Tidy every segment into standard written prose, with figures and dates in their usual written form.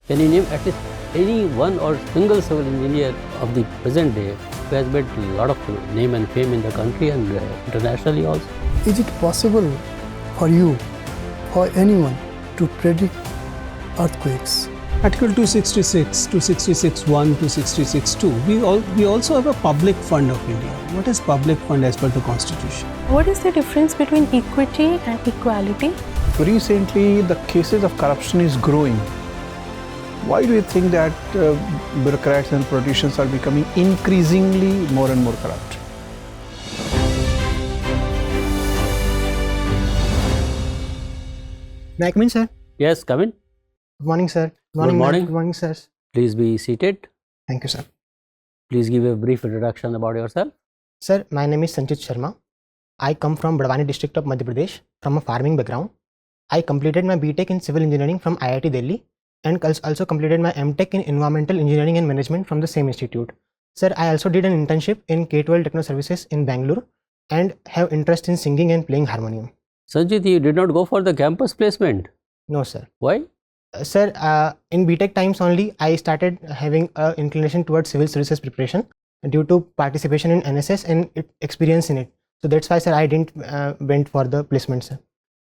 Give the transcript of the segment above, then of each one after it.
Can you name at least any one or single civil engineer of the present day who has made a lot of name and fame in the country and internationally also? Is it possible for you or anyone to predict earthquakes? Article 266, 266.1, 266.2. We also have a public fund of India. What is public fund as per the Constitution? What is the difference between equity and equality? Recently, the cases of corruption is growing. Why do you think that bureaucrats and politicians are becoming increasingly more and more corrupt? May I come in, sir? Yes, come in. Good morning, sir. Good morning. Good morning, sir. Please be seated. Thank you, sir. Please give a brief introduction about yourself. Sir, my name is Sanchit Sharma. I come from Badwani district of Madhya Pradesh from a farming background. I completed my BTech in Civil Engineering from IIT Delhi and also completed my MTech in Environmental Engineering and Management from the same institute. Sir, I also did an internship in K12 Techno Services in Bangalore and have interest in singing and playing harmonium. Sanjit, you did not go for the campus placement. No, sir. Why? Sir, in BTech times only, I started having an inclination towards civil services preparation due to participation in NSS and experience in it. So that's why, sir, I didn't went for the placement, sir.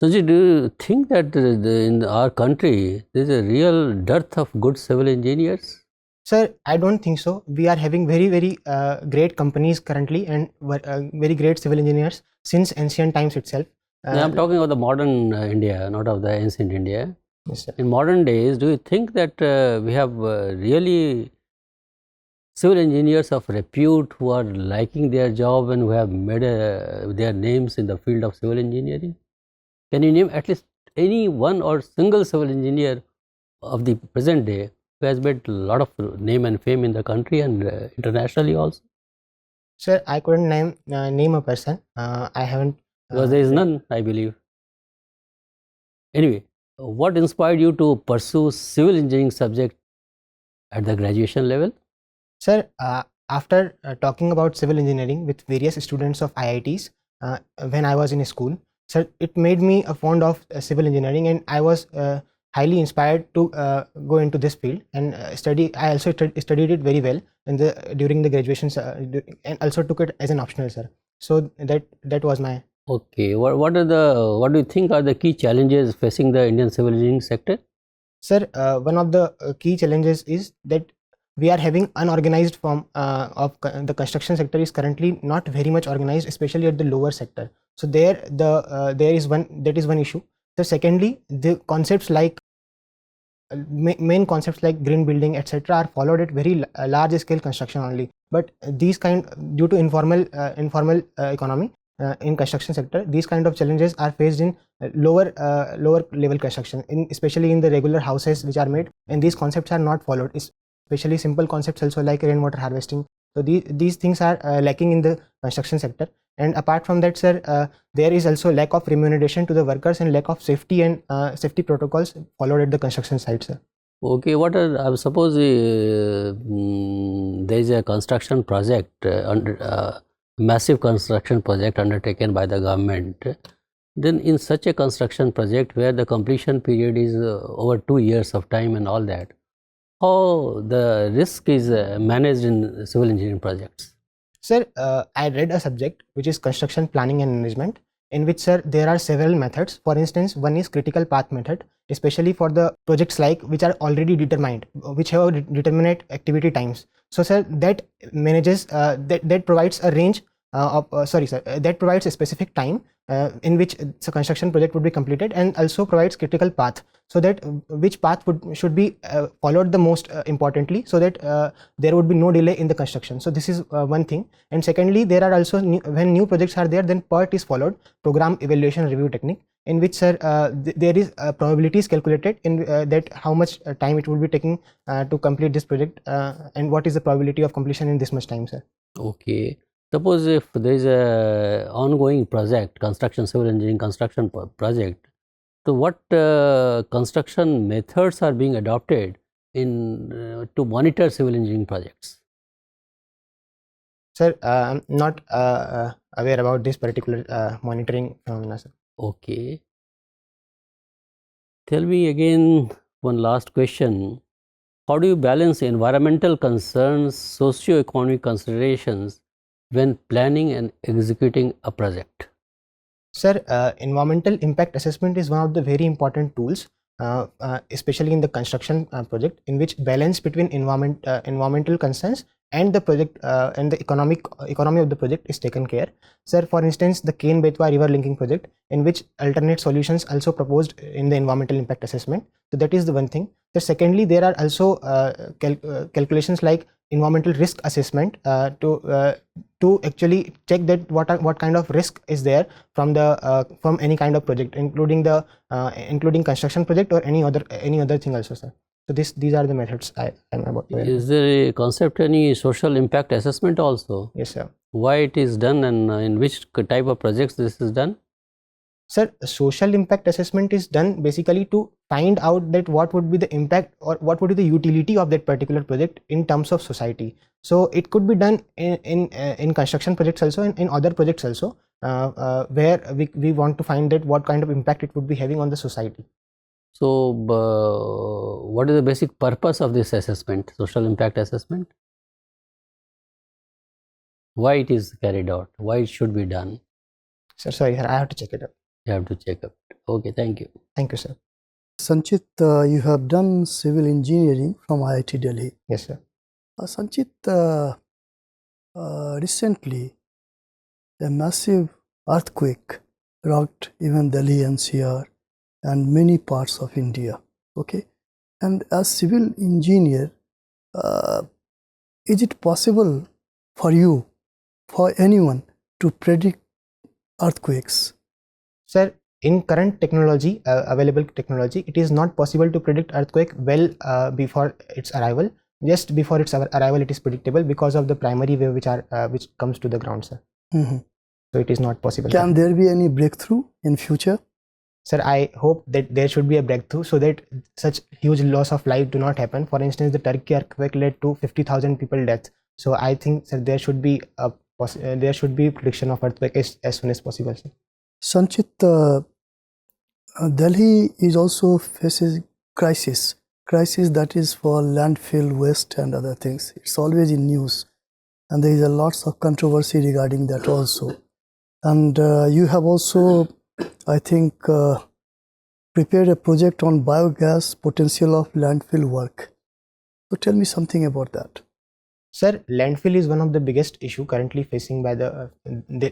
Sanjit, do you think that in our country there is a real dearth of good civil engineers? Sir, I don't think so. We are having very great companies currently and very great civil engineers since ancient times itself. I am talking about the modern India, not of the ancient India. Yes, sir. In modern days, do you think that we have really civil engineers of repute who are liking their job and who have made their names in the field of civil engineering? Can you name at least any one or single civil engineer of the present day who has made a lot of name and fame in the country and internationally also? Sir, I couldn't name a person. I haven't. Because there is none, I believe. Anyway, what inspired you to pursue civil engineering subject at the graduation level? Sir, after talking about civil engineering with various students of IITs when I was in school, sir, it made me fond of civil engineering, and I was highly inspired to go into this field and study. I also studied it very well during the graduation, and also took it as an optional, sir. So that was my. Okay, what do you think are the key challenges facing the Indian civil engineering sector? Sir, one of the key challenges is that we are having unorganized form of the construction sector is currently not very much organized, especially at the lower sector. So there is one issue. So secondly, the concepts like main concepts like green building, etc., are followed at very large scale construction only. But these due to informal economy in construction sector, these kind of challenges are faced in lower level construction, especially in the regular houses which are made, and these concepts are not followed. Especially simple concepts also like rainwater harvesting. So these things are lacking in the construction sector. And apart from that, sir, there is also lack of remuneration to the workers and lack of safety and safety protocols followed at the construction site, sir. Okay, what are suppose there is a construction project massive construction project undertaken by the government. Then in such a construction project where the completion period is over 2 years of time and all that, how the risk is managed in civil engineering projects? Sir, I read a subject which is construction planning and management, in which, sir, there are several methods. For instance, one is critical path method, especially for the projects like which are already determined, which have determinate activity times. So, sir, that manages that provides a range that provides a specific time in which the construction project would be completed, and also provides critical path, so that which path should be followed the most importantly, so that there would be no delay in the construction. So this is one thing. And secondly, there are also when new projects are there, then PERT is followed, program evaluation review technique, in which, sir, there is probabilities calculated in that how much time it will be taking to complete this project, and what is the probability of completion in this much time, sir. Okay. Suppose if there is a ongoing project, civil engineering construction project, so what construction methods are being adopted in to monitor civil engineering projects? Sir, I'm not aware about this particular monitoring phenomena, sir. Okay. Tell me again one last question. how do you balance environmental concerns, socio-economic considerations when planning and executing a project? Sir, environmental impact assessment is one of the very important tools, especially in the construction project, in which balance between environmental concerns and the project and the economy of the project is taken care. Sir, for instance, the Ken Betwa river linking project, in which alternate solutions also proposed in the environmental impact assessment. So that is the one thing. So secondly, there are also calculations like environmental risk assessment to actually check that what kind of risk is there from any kind of project, including construction project or any other thing also, sir. So these are the methods I am about to. Is there a concept any social impact assessment also? Yes, sir. Why it is done and in which type of projects this is done? Sir, social impact assessment is done basically to find out that what would be the impact or what would be the utility of that particular project in terms of society. So it could be done in construction projects also and in other projects also, where we want to find that what kind of impact it would be having on the society. So what is the basic purpose of this assessment, social impact assessment? Why it is carried out? Why it should be done? Sir, sorry, I have to check it up. You have to check up. Okay, thank you. Thank you, sir. Sanchit, you have done civil engineering from IIT Delhi. Yes, sir. Sanchit, recently a massive earthquake rocked even Delhi NCR and many parts of India. Okay, and as civil engineer, is it possible for you, for anyone, to predict earthquakes? Sir, in current technology, available technology, it is not possible to predict earthquake well before its arrival. Just before its arrival, it is predictable because of the primary wave which comes to the ground, sir. So it is not possible. Can there be any breakthrough in future? Sir, I hope that there should be a breakthrough so that such huge loss of life do not happen. For instance, the Turkey earthquake led to 50,000 people deaths. So I think, sir, there should be prediction of earthquake as soon as possible, sir. Sanchit, Delhi is also faces crisis that is for landfill waste and other things. It's always in news, and there is a lots of controversy regarding that also. And you have also, I think, prepared a project on biogas potential of landfill work. So tell me something about that. Sir, landfill is one of the biggest issue currently facing by the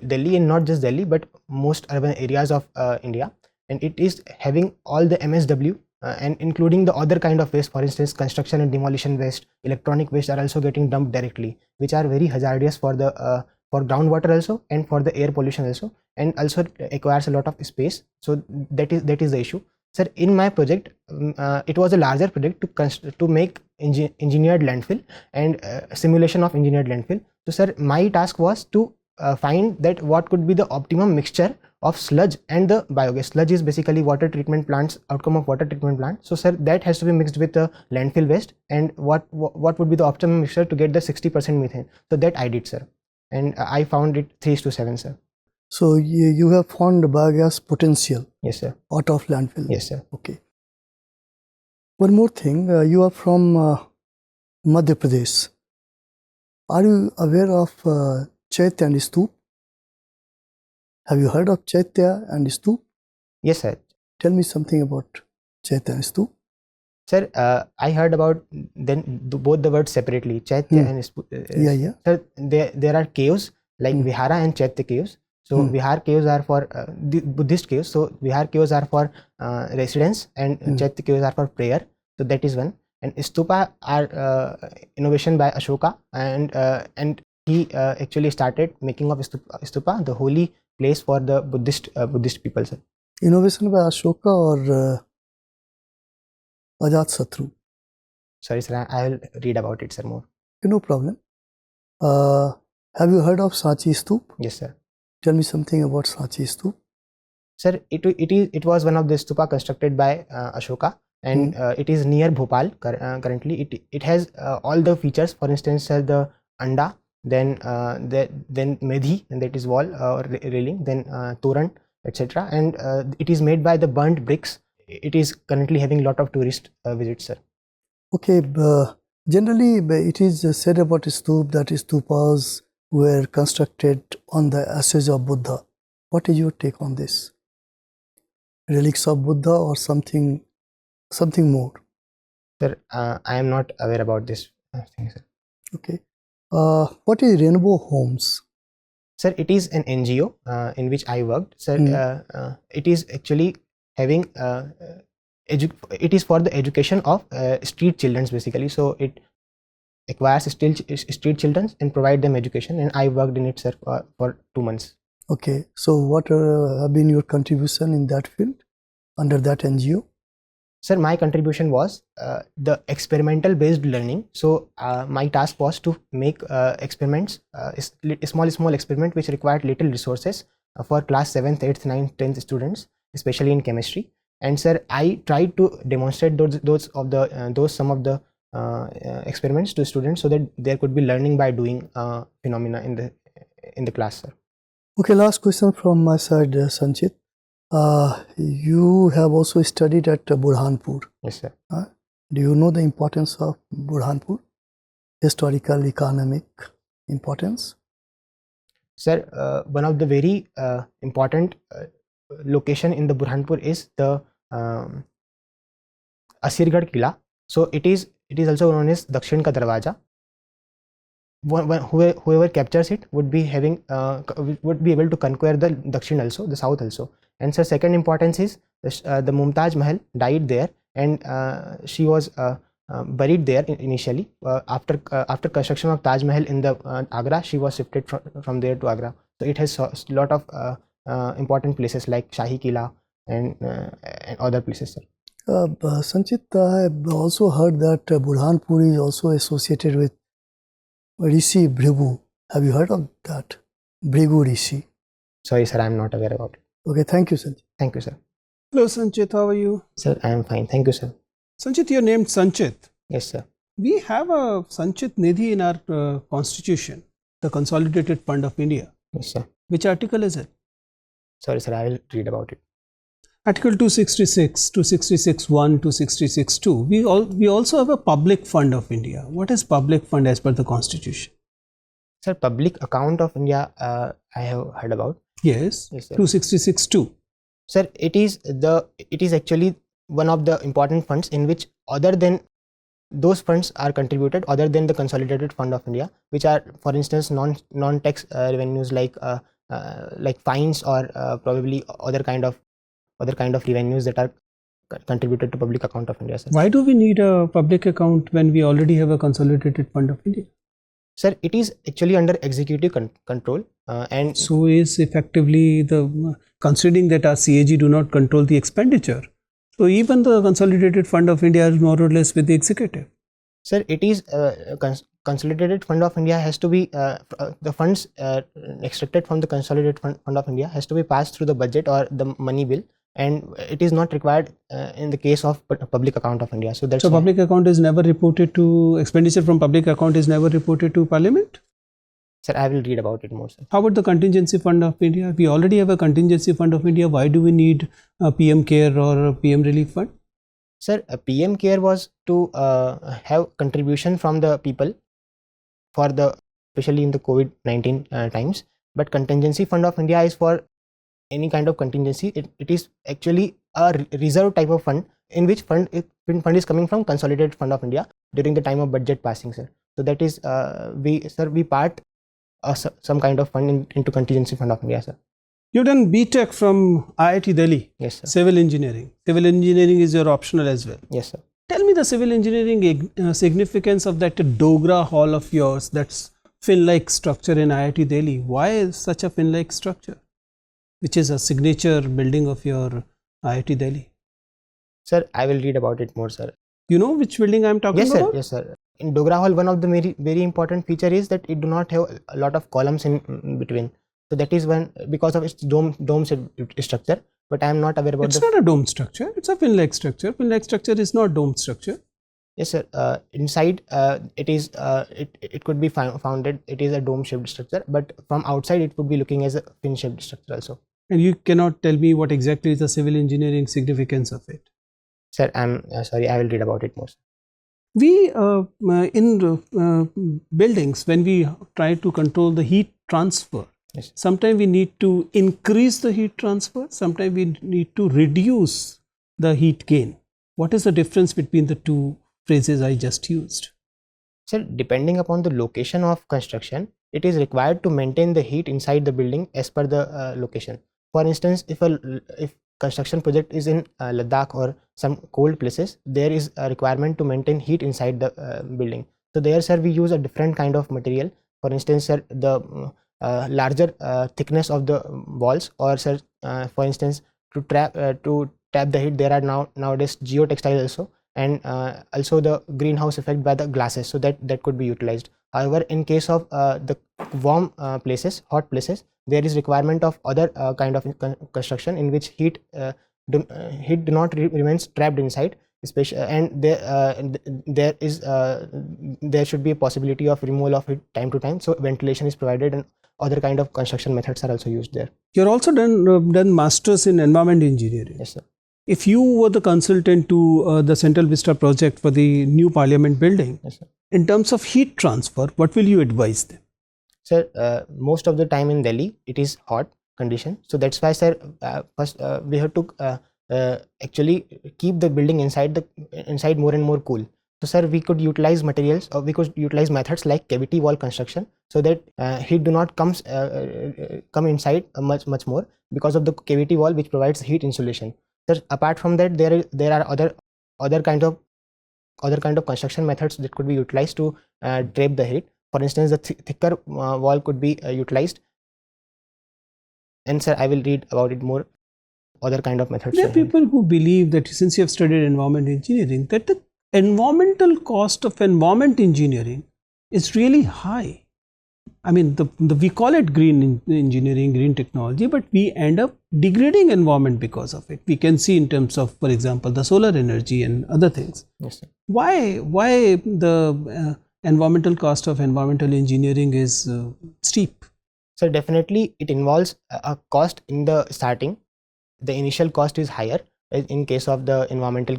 Delhi, and not just Delhi but most urban areas of India, and it is having all the MSW and including the other kind of waste. For instance, construction and demolition waste, electronic waste are also getting dumped directly, which are very hazardous for the for groundwater also and for the air pollution also, and also acquires a lot of space. So that is the issue. Sir, in my project, it was a larger project to make engineered landfill and simulation of engineered landfill. So sir, my task was to find that what could be the optimum mixture of sludge and the biogas. Sludge is basically water treatment plants, outcome of water treatment plant. So sir, that has to be mixed with the landfill waste, and what would be the optimum mixture to get the 60% methane. So that I did, sir, and I found it 3:7, sir. So you have found the biogas potential. Yes, sir. Out of landfill. Yes, sir. Okay. One more thing, you are from Madhya Pradesh. Are you aware of Chaitya and Stoop? Have you heard of Chaitya and Stoop? Yes, sir. Tell me something about Chaitya and Stoop. Sir, I heard about both the words separately, Chaitya and Stoop. Yeah. Sir, there are caves like Vihara and Chaitya caves. So Vihar caves are for the Buddhist caves. So Vihar caves are for residence, and Chaitya caves are for prayer. So that is one. And stupa are innovation by Ashoka, and he actually started making of stupa, the holy place for the Buddhist people, sir. Innovation by Ashoka or Ajatsatru? Sorry, sir. I will read about it, sir, more. No problem. Have you heard of Sanchi Stoop? Yes, sir. Tell me something about Sanchi Stoop. Sir, it was one of the stupa constructed by Ashoka, and it is near Bhopal currently. It has all the features. For instance, the anda, then medhi, and that is wall or railing, then toran, etc. And it is made by the burnt bricks. It is currently having a lot of tourist visits, sir. Okay, generally it is said about stup that stupas were constructed on the ashes of Buddha. What is your take on this? Relics of Buddha or something more? Sir, I am not aware about this thing, sir. Okay. What is Rainbow Homes? Sir, it is an NGO in which I worked. Sir, it is actually having it is for the education of street children basically. So it acquires street children and provide them education, and I worked in it, sir, for 2 months. Okay. So what have been your contribution in that field under that NGO? Sir, my contribution was the experimental based learning. So my task was to make experiments, small experiment which required little resources for class 7th, 8th, 9th, 10th students, especially in chemistry. And sir, I tried to demonstrate those some of the experiments to students so that there could be learning by doing phenomena in the class, sir. Okay, last question from my side, Sanchit. You have also studied at Burhanpur. Yes, sir. Do you know the importance of Burhanpur? Historical, economic importance? Sir, one of the very important location in the Burhanpur is the Asirgarh Kila. So it is also known as Dakshin Ka Darwaja. Whoever captures it would be having would be able to conquer the Dakshin also, the south also. And so second importance is the Mumtaz Mahal died there, and she was buried there initially. After construction of Taj Mahal in the Agra, she was shifted from there to Agra. So it has a lot of important places like Shahi Kila and other places, sir. Sanchit, I have also heard that Burhanpur is also associated with Rishi Bhrigu. Have you heard of that? Bhrigu Rishi. Sorry, sir, I am not aware about it. Okay, thank you, Sanchit. Thank you, sir. Hello, Sanchit. How are you? Sir, I am fine. Thank you, sir. Sanchit, you're named Sanchit. Yes, sir. We have a Sanchit Nidhi in our constitution, the Consolidated Fund of India. Yes, sir. Which article is it? Sorry, sir, I will read about it. Article 266, 266.1, 266.2. We also have a public fund of India. What is public fund as per the constitution? Sir, public account of India, I have heard about. Yes, Yes, sir. 266.2. Sir, it is actually one of the important funds in which other than those funds are contributed other than the Consolidated Fund of India, which are, for instance, non-tax revenues like fines or probably other kind of revenues that are contributed to public account of India, sir. Why do we need a public account when we already have a Consolidated Fund of India? Sir, it is actually under executive control and so is effectively the considering that our CAG do not control the expenditure. So even the Consolidated Fund of India is more or less with the executive. Sir, it is Consolidated Fund of India has to be the funds extracted from the Consolidated Fund of India has to be passed through the budget or the money bill, and it is not required in the case of public account of India. So that's so public account is never reported to expenditure from public account is never reported to Parliament. Sir, I will read about it more, sir. How about the Contingency Fund of India? We already have a Contingency Fund of India. Why do we need a PM Care or a PM Relief Fund? Sir, PM Care was to have contribution from the people for the especially in the COVID-19 times. But Contingency Fund of India is for any kind of contingency. It is actually a reserve type of fund in which fund is coming from Consolidated Fund of India during the time of budget passing, sir. So that is we part some kind of fund into Contingency Fund of India, sir. You've done BTech from IIT Delhi. Yes, sir. Civil engineering. Civil engineering is your optional as well. Yes, sir. Tell me the civil engineering significance of that Dogra hall of yours, that's fin-like structure in IIT Delhi. Why is such a fin-like structure, which is a signature building of your IIT Delhi? Sir, I will read about it more, sir. You know which building I am talking about? Yes, sir. In Dogra Hall, one of the very important feature is that it do not have a lot of columns in between. So that is one because of its dome structure. But I am not aware about it's not a dome structure. It's a fin-like structure. Fin-like structure is not dome structure. Yes, sir. Inside, it is it could be founded. It is a dome-shaped structure, but from outside, it would be looking as a fin-shaped structure also. And you cannot tell me what exactly is the civil engineering significance of it. Sir, I'm sorry. I will read about it more. We in buildings, when we try to control the heat transfer, Yes. sometimes we need to increase the heat transfer, sometimes we need to reduce the heat gain. What is the difference between the two phrases I just used? So depending upon the location of construction, it is required to maintain the heat inside the building as per the location. For instance, if construction project is in Ladakh or some cold places, there is a requirement to maintain heat inside the building. So there, sir, we use a different kind of material. For instance, sir, the larger thickness of the walls, or sir, for instance, to tap the heat, there are nowadays geotextile also, and also the greenhouse effect by the glasses, so that could be utilized. However, in case of the warm places, hot places, there is requirement of other kind of construction in which heat do not remains trapped inside, especially, and there should be a possibility of removal of it time to time, so ventilation is provided, and other kind of construction methods are also used there. You're also done masters in environment engineering. Yes, sir. If you were the consultant to the Central Vista project for the new parliament building, Yes, sir. in terms of heat transfer, what will you advise them? Sir, most of the time in Delhi it is hot condition, so that's why, sir, first we have to actually keep the building inside more and more cool. So, sir, we could utilize materials, or we could utilize methods like cavity wall construction, so that heat do not come inside much more, because of the cavity wall which provides heat insulation. Sir, apart from that, there are other kind of construction methods that could be utilized to drape the heat. For instance, the thicker wall could be utilized. And sir, I will read about it more. Other kind of methods. There are people who believe that, since you have studied environment engineering, that the environmental cost of environment engineering is really high. I mean, we call it green engineering, green technology, but we end up degrading environment because of it. We can see in terms of, for example, the solar energy and other things. Yes, sir. Why the environmental cost of environmental engineering is steep? So definitely it involves a cost in the starting. The initial cost is higher in case of the environmental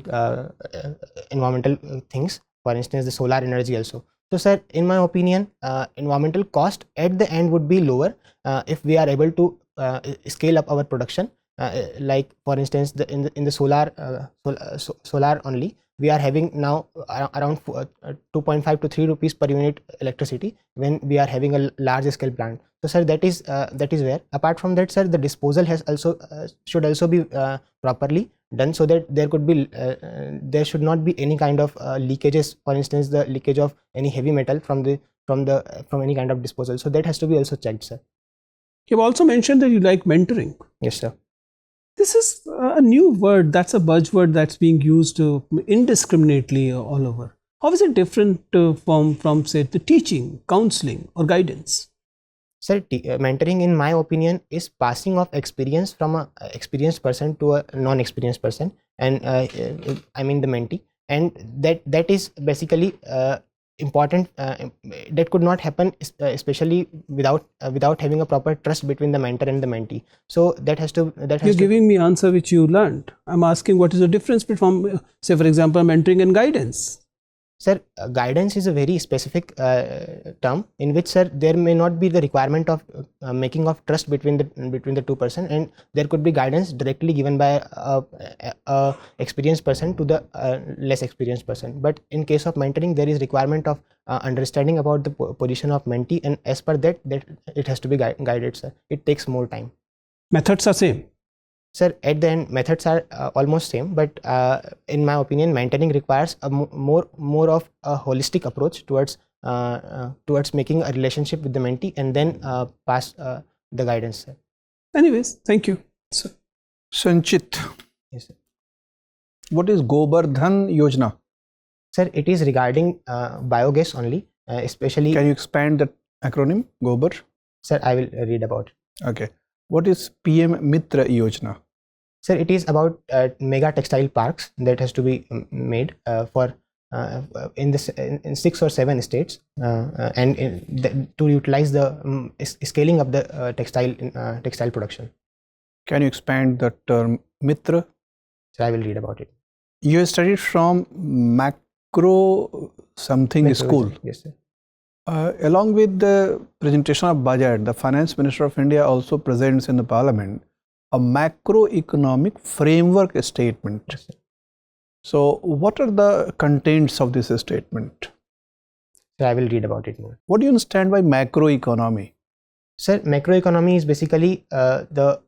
things. For instance, the solar energy also. So, sir, in my opinion, environmental cost at the end would be lower if we are able to scale up our production. Like, for instance, in the solar only, we are having now around 2.5 to 3 rupees per unit electricity when we are having a large scale plant. So, sir, that is where. Apart from that, sir, the disposal has also should also be properly done, so that there should not be any kind of leakages. For instance, the leakage of any heavy metal from any kind of disposal. So that has to be also checked, sir. You've also mentioned that you like mentoring. Yes, sir. This is a new word, that's a buzzword that's being used indiscriminately all over. How is it different from say, the teaching, counseling, or guidance? Sir, mentoring, in my opinion, is passing of experience from an experienced person to a non-experienced person, and I mean the mentee, and that is basically important. That could not happen, especially without having a proper trust between the mentor and the mentee. So you're giving me answer which you learned. I'm asking what is the difference between, say, for example, mentoring and guidance. Sir, guidance is a very specific term in which, sir, there may not be the requirement of making of trust between the two person, and there could be guidance directly given by a experienced person to the less experienced person. But in case of mentoring, there is requirement of understanding about the position of mentee, and as per that it has to be guided, sir. It takes more time. Methods are same. Sir, at the end, methods are almost same, but in my opinion, mentoring requires a more of a holistic approach towards making a relationship with the mentee, and then pass the guidance, sir. Anyways, thank you, sir. Sanchit. Yes, sir. What is Govardhan Yojana? Sir, it is regarding biogas only, especially. Can you expand the acronym, Gobar? Sir, I will read about it. Okay. What is PM Mitra Yojana? Sir, it is about mega textile parks that has to be made for in 6 or 7 states, and to utilize the scaling up the textile production. Can you expand the term Mitra? So I will read about it. You have studied from macro something school. Yes, sir. Along with the presentation of budget, the Finance Minister of India also presents in the Parliament a macroeconomic framework statement. Yes, sir. So, what are the contents of this statement? So I will read about it more. What do you understand by macroeconomy? Sir, macroeconomy is basically the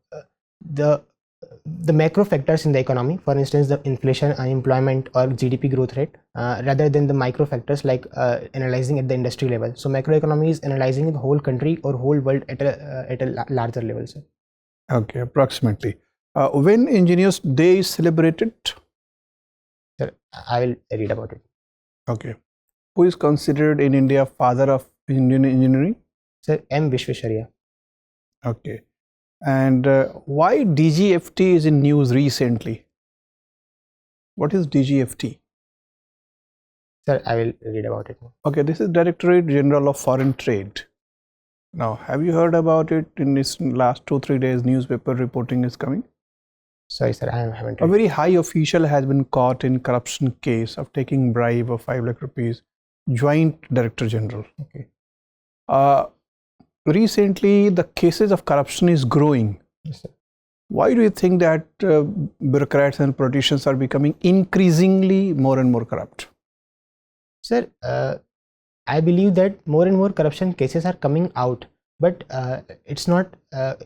macro factors in the economy, for instance, the inflation, unemployment, or GDP growth rate, rather than the micro factors like analyzing at the industry level. So macroeconomy is analyzing the whole country or whole world at a larger level, sir. Okay, approximately. When Engineers Day is celebrated? Sir, I will read about it. Okay. Who is considered in India father of Indian engineering? Sir, M. Vishwesharya. Okay. And why DGFT is in news recently? What is DGFT? Sir, I will read about it more. Okay, this is Directorate General of Foreign Trade. Now, have you heard about it in this last 2-3 days? Newspaper reporting is coming. Sorry, sir, I haven't A read. very high official has been caught in corruption case of taking bribe of 5 lakh rupees. Joint Director General. Okay. Recently, the cases of corruption is growing. Yes, sir. Why do you think that bureaucrats and politicians are becoming increasingly more and more corrupt? Sir, I believe that more and more corruption cases are coming out, but it's not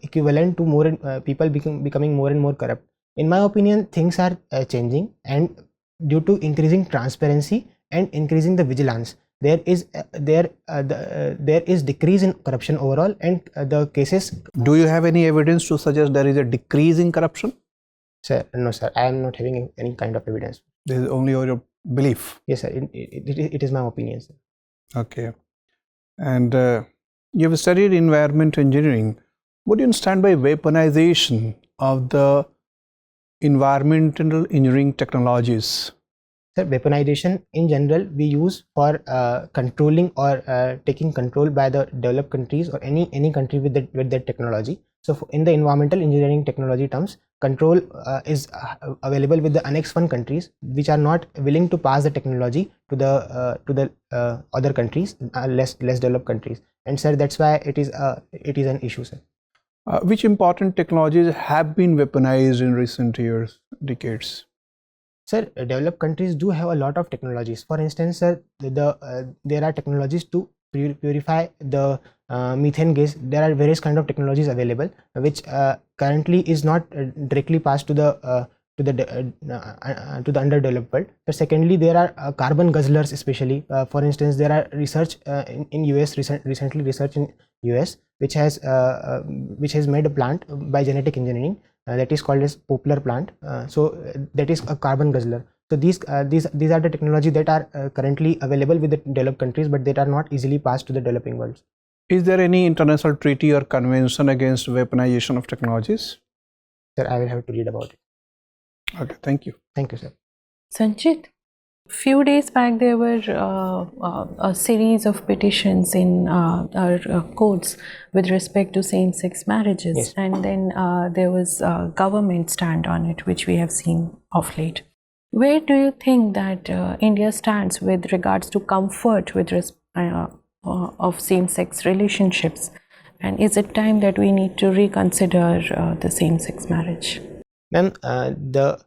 equivalent to more people becoming more and more corrupt. In my opinion, things are changing, and due to increasing transparency and increasing the vigilance, there is decrease in corruption overall, and the cases. Do you have any evidence to suggest there is a decrease in corruption? Sir, no, sir, I am not having any kind of evidence. This is only your belief. Yes, sir, it is my opinion, sir. Okay. And you have studied environment engineering. What do you understand by weaponization of the environmental engineering technologies? Sir, weaponization in general we use for controlling or taking control by the developed countries or any country with that technology. So in the environmental engineering technology terms, control is available with the Annex 1 countries which are not willing to pass the technology to the other countries, less developed countries. And sir, that's why it is an issue, sir. Which important technologies have been weaponized in recent years, decades? Sir, developed countries do have a lot of technologies. For instance, sir, there are technologies to purify the methane gas. There are various kind of technologies available, which currently is not directly passed to the underdeveloped world. But secondly, there are carbon guzzlers, especially. For instance, there are research in US recently research in US which has made a plant by genetic engineering. That is called as poplar plant. So that is a carbon guzzler. So these are the technology that are currently available with the developed countries, but that are not easily passed to the developing world. Is there any international treaty or convention against weaponization of technologies? Sir, I will have to read about it. Okay, thank you. Thank you, sir. Sanchit, few days back there were a series of petitions in our courts with respect to same-sex marriages. Yes. And then there was a government stand on it, which we have seen of late. Where do you think that India stands with regards to comfort with of same-sex relationships, and is it time that we need to reconsider the same-sex marriage? Ma'am, the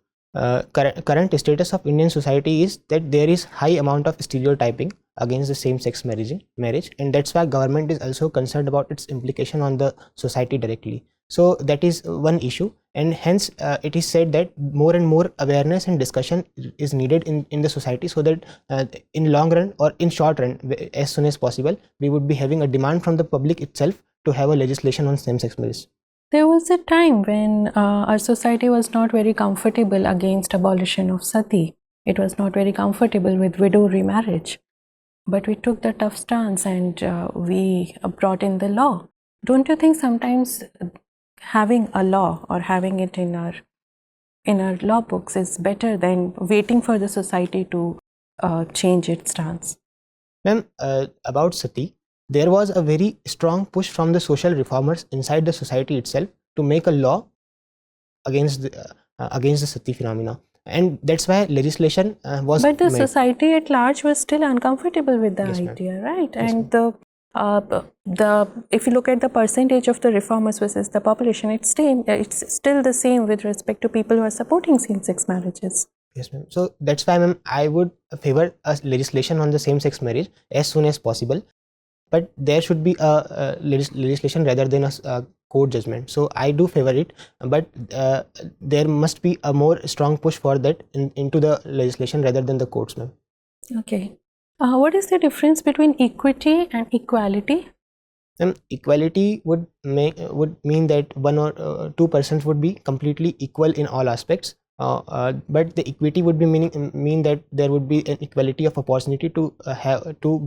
current status of Indian society is that there is high amount of stereotyping against the same-sex marriage, and that's why government is also concerned about its implication on the society directly. So that is one issue, and hence it is said that more and more awareness and discussion is needed in the society, so that in long run or in short run, as soon as possible, we would be having a demand from the public itself to have a legislation on same-sex marriage. There was a time when our society was not very comfortable against abolition of sati. It was not very comfortable with widow remarriage. But we took the tough stance and we brought in the law. Don't you think sometimes having a law or having it in our law books is better than waiting for the society to change its stance? Ma'am, about sati, there was a very strong push from the social reformers inside the society itself to make a law against the sati phenomena. and that's why legislation was But the made. society at large was still uncomfortable with the Yes, ma'am. idea, right? Yes, And the if you look at the percentage of the reformers versus the population, it's still the same with respect to people who are supporting same-sex marriages. Yes, ma'am. So that's why, ma'am, I would favor a legislation on the same-sex marriage as soon as possible. But there should be a legislation rather than a court judgment. So I do favor it, but there must be a more strong push for that into the legislation rather than the courts, ma'am. Okay. What is the difference between equity and equality? Equality would mean that one or two persons would be completely equal in all aspects. But the equity would be mean that there would be an equality of opportunity to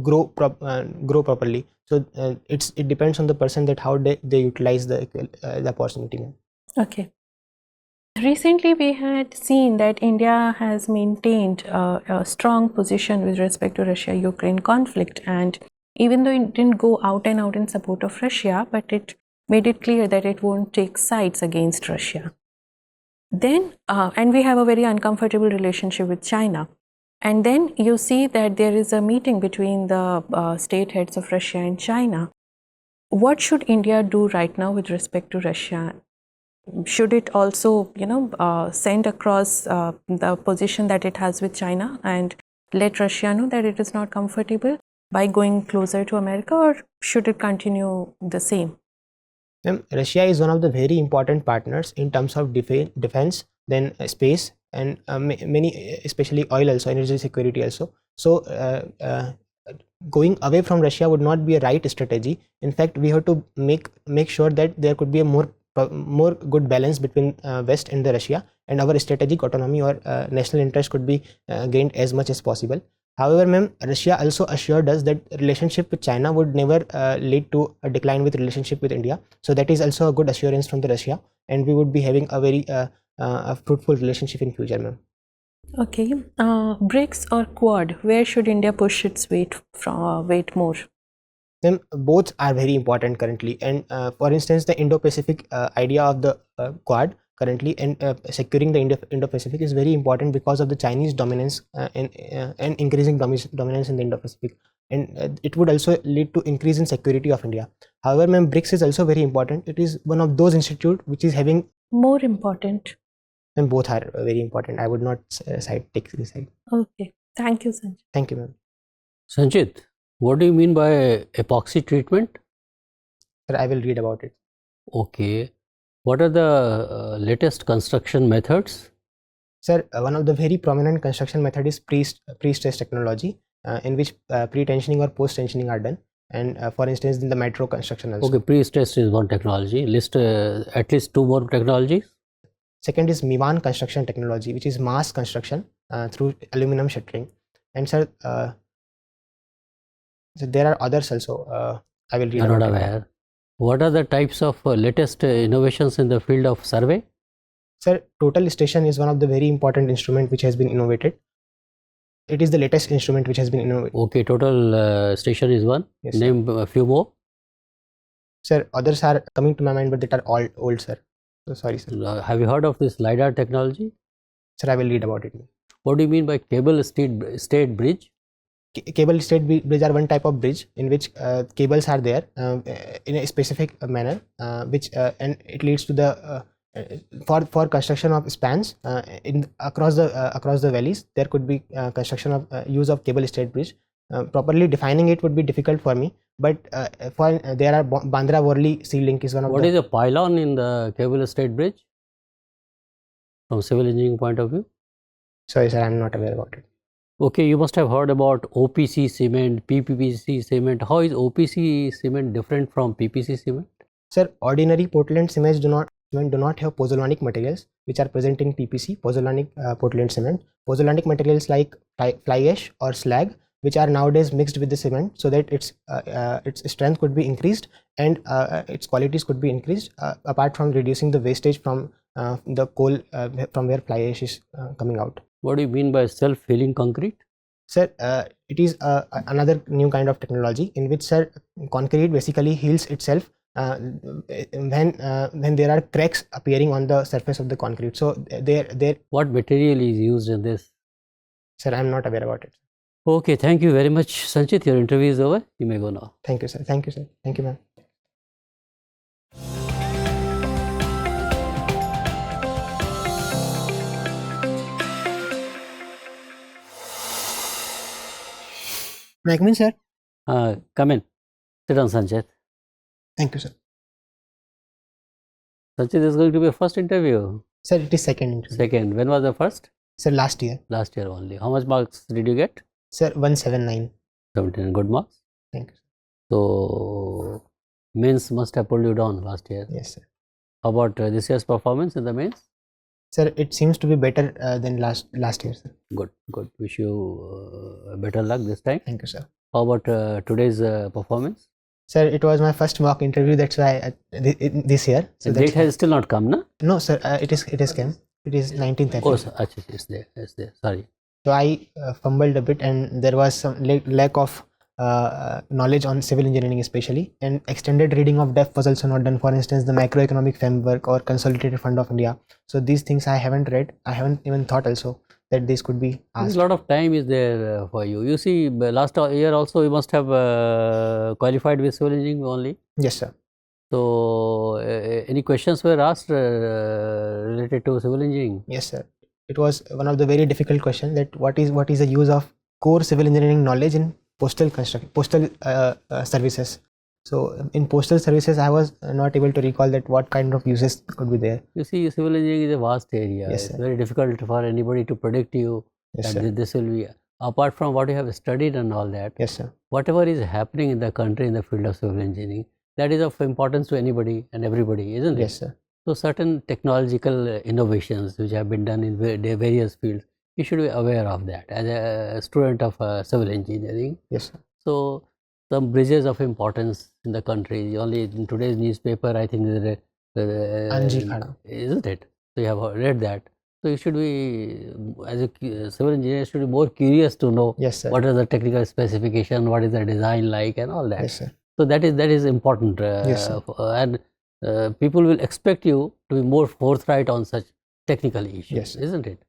grow properly. So it depends on the person that how they utilize the opportunity. Okay. Recently, we had seen that India has maintained a strong position with respect to Russia-Ukraine conflict, and even though it didn't go out and out in support of Russia, but it made it clear that it won't take sides against Russia. Then, and we have a very uncomfortable relationship with China. And then you see that there is a meeting between the state heads of Russia and China. What should India do right now with respect to Russia? Should it also, send across the position that it has with China and let Russia know that it is not comfortable by going closer to America, or should it continue the same? Russia is one of the very important partners in terms of defense, then space, and many, especially oil also, energy security also. So going away from Russia would not be a right strategy. In fact, we have to make sure that there could be a more good balance between West and the Russia, and our strategic autonomy or national interest could be gained as much as possible. However, ma'am, Russia also assured us that relationship with China would never lead to a decline with relationship with India. So that is also a good assurance from the Russia, and we would be having a very fruitful relationship in future, ma'am. Okay. BRICS or Quad, where should India push its weight more? Then both are very important currently, and for instance, the Indo-Pacific idea of the Quad currently, and securing the Indo-Pacific is very important because of the Chinese dominance and increasing dominance in the Indo-Pacific, and it would also lead to increase in security of India. However, ma'am, BRICS is also very important. It is one of those institutes which is having more important. And both are very important. I would not take this side. Okay. Thank you, Sanchit. Thank you, ma'am. Sanchit, what do you mean by epoxy treatment? Sir, I will read about it. Okay. What are the latest construction methods? Sir, one of the very prominent construction method is pre-stress technology, in which pre-tensioning or post-tensioning are done. And for instance, in the metro construction also. Okay, pre-stress is one technology. List at least two more technologies. Second is Mivan construction technology, which is mass construction through aluminum shuttering. And sir, so there are others also. I will read You are about not it. aware. What are the types of latest innovations in the field of survey? Sir, total station is one of the very important instrument which has been innovated. It is the latest instrument which has been innovated. Okay, total station is one. Yes, Name a few more. Sir, others are coming to my mind, but that are all old, sir. So sorry, sir. Have you heard of this LiDAR technology? Sir, I will read about it. What do you mean by cable stayed bridge? Cable stayed bridge are one type of bridge in which cables are there in a specific manner, which and it leads to the for construction of spans across the valleys. There could be construction of use of cable stayed bridge. Properly defining it would be difficult for me, but there are Bandra Worli sea link is one of What is a pylon in the cable stayed bridge from civil engineering point of view? Sorry, sir, I am not aware about it. Okay, you must have heard about OPC cement, PPC cement. How is OPC cement different from PPC cement? Sir, ordinary Portland cements do not have pozzolanic materials which are present in PPC, pozzolanic Portland cement. Pozzolanic materials like fly ash or slag, which are nowadays mixed with the cement, so that its strength could be increased and its qualities could be increased, apart from reducing the wastage from the coal from where fly ash is coming out. What do you mean by self-healing concrete? Sir, it is another new kind of technology in which, sir, concrete basically heals itself when there are cracks appearing on the surface of the concrete. So there, What material is used in this? sir, I'm not aware about it. Okay, thank you very much, Sanchit. Your interview is over. You may go now. Thank you, sir. Thank you, sir. Thank you, ma'am. May I come in, sir? Come in. Sit down, Sanchit. Thank you, sir. Sanchit, this is going to be a first interview. Sir, it is second interview. Second. When was the first? Sir, last year. Last year only. How much marks did you get? Sir, 179. 17. Good marks. Thank you. So, mains must have pulled you down last year. Yes, sir. How about this year's performance in the mains? Sir, it seems to be better than last year, sir. Good, good. Wish you better luck this time. Thank you, sir. How about today's performance? Sir, it was my first mock interview. That's why this year. So The date has still not come, na? no, sir. It is came. It is 19th. Oh, achha, it's there. It's there. Sorry. So I fumbled a bit, and there was some lack of knowledge on civil engineering especially, and extended reading of depth was also not done. For instance, the macroeconomic framework or consolidated fund of India. So these things I haven't read. I haven't even thought also that this could be asked. A lot of time is there for you. You see, last year also you must have qualified with civil engineering only. Yes, sir. So, any questions were asked related to civil engineering? Yes, sir. It was one of the very difficult questions, that what is the use of core civil engineering knowledge in postal services. So in postal services, I was not able to recall that what kind of uses could be there. You see, civil engineering is a vast area. Yes, it's sir. very difficult for anybody to predict you Yes, that sir. this will be, apart from what you have studied and all that, Yes, sir. whatever is happening in the country in the field of civil engineering, that is of importance to anybody and everybody, isn't it? Yes, sir. So certain technological innovations which have been done in various fields, you should be aware of that as a student of civil engineering. Yes, sir. So some bridges of importance in the country. Only in today's newspaper, I think, Anji Khada. isn't it? So you have read that. So you should be, as a civil engineer, should be more curious to know Yes, sir. what is the technical specification, what is the design like, and all that. Yes, sir. So that is important. Yes, sir. And people will expect you to be more forthright on such technical issues, Yes, sir. isn't it?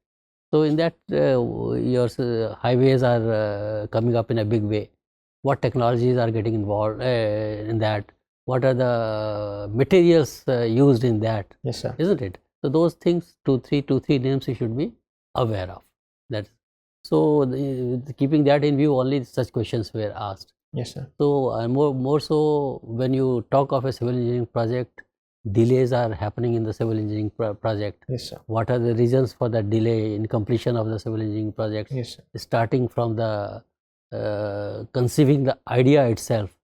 So in that, your highways are coming up in a big way. What technologies are getting involved in that? What are the materials used in that? Yes, sir. Isn't it? So those things, two, three names you should be aware of. That. So keeping that in view, only such questions were asked. Yes, sir. So more so, when you talk of a civil engineering project, delays are happening in the civil engineering project. Yes, sir. What are the reasons for the delay in completion of the civil engineering project? Yes, sir. Starting from the conceiving the idea itself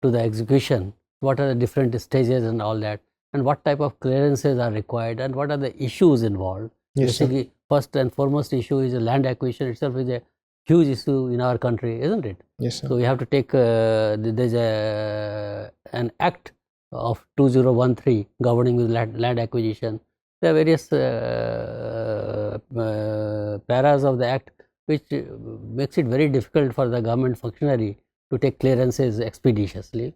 to the execution. What are the different stages and all that, and what type of clearances are required, and what are the issues involved. Yes, sir. Basically, first and foremost issue is the land acquisition itself is a huge issue in our country, isn't it? Yes, sir. So we have to take there's an act of 2013 governing with land acquisition. There are various paras of the act which makes it very difficult for the government functionary to take clearances expeditiously.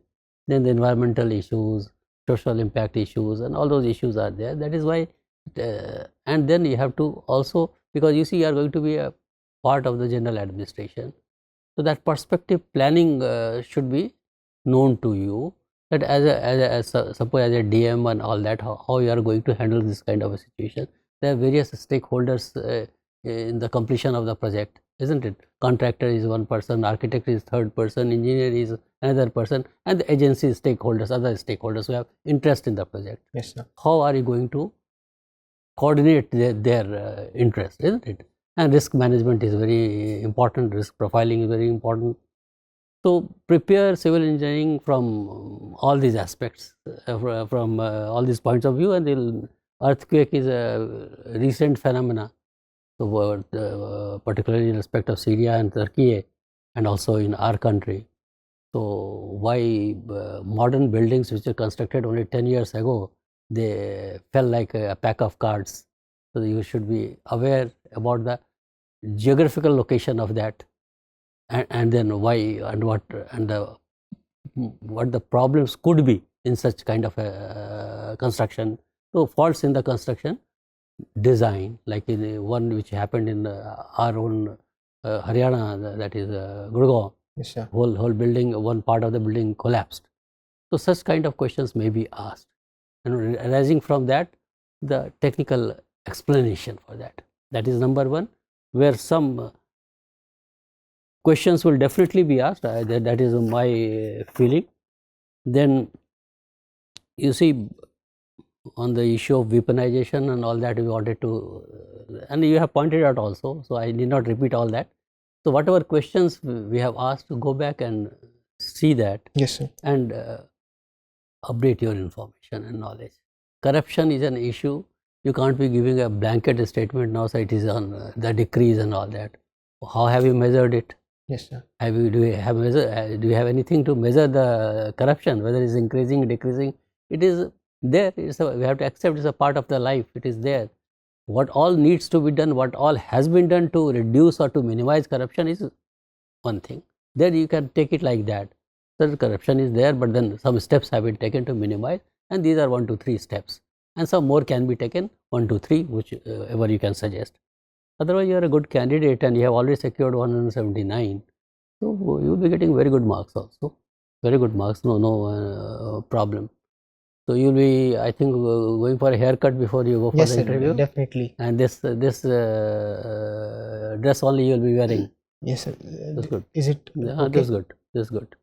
Then the environmental issues, social impact issues, and all those issues are there. That is why, and then you have to also, because you see you are going to be a part of the general administration. So that perspective planning should be known to you, that suppose as a DM and all that, how you are going to handle this kind of a situation. There are various stakeholders in the completion of the project, isn't it? Contractor is one person, architect is third person, engineer is another person, and the agency stakeholders, other stakeholders who have interest in the project. Yes, sir. How are you going to coordinate their interest, isn't it? And risk management is very important, risk profiling is very important. So prepare civil engineering from all these aspects, from all these points of view. And the earthquake is a recent phenomena, so particularly in respect of Syria and Turkey, and also in our country. So why modern buildings which were constructed only 10 years ago, they fell like a pack of cards. So you should be aware about the geographical location of that, and then why and what, and what the problems could be in such kind of a construction. So faults in the construction design, like in the one which happened in our own Haryana, that is Gurgaon, Yes, sir. whole building, one part of the building collapsed. So such kind of questions may be asked, and arising from that, the technical explanation for that. That is number one, where some questions will definitely be asked. That is my feeling. Then you see, on the issue of weaponization and all that, we wanted to, and you have pointed out also, so I need not repeat all that. So whatever questions we have asked, to go back and see that, Yes, sir. and update your information and knowledge. Corruption is an issue. You can't be giving a blanket statement now, so it is on the decrease and all that. How have you measured it? Yes, sir. Do you have anything to measure the corruption, whether it's increasing, decreasing? It is there. We have to accept it's a part of the life. It is there. What all needs to be done, what all has been done to reduce or to minimize corruption is one thing. There you can take it like that. So corruption is there, but then some steps have been taken to minimize, and these are 1 to 3 steps, and some more can be taken, 1 to 3, whichever you can suggest. Otherwise, you are a good candidate and you have already secured 179. So you will be getting very good marks also. Very good marks, no problem. So you will be, I think, going for a haircut before you go for Yes, the sir. interview. Definitely. And this dress only you will be wearing. Yes, sir. That's good. Is it Yeah, okay? this is good. This is good.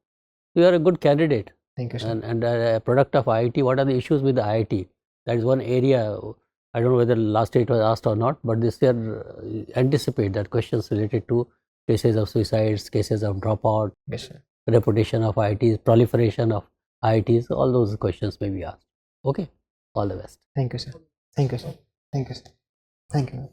You are a good candidate. Thank you, sir. And a product of IIT. What are the issues with the IIT? That is one area. I don't know whether last year it was asked or not, but this year anticipate that questions related to cases of suicides, cases of dropout, Yes, sir. reputation of IITs, proliferation of IITs, all those questions may be asked. Okay, all the best. Thank you, sir. Thank you, sir. Thank you, sir. Thank you.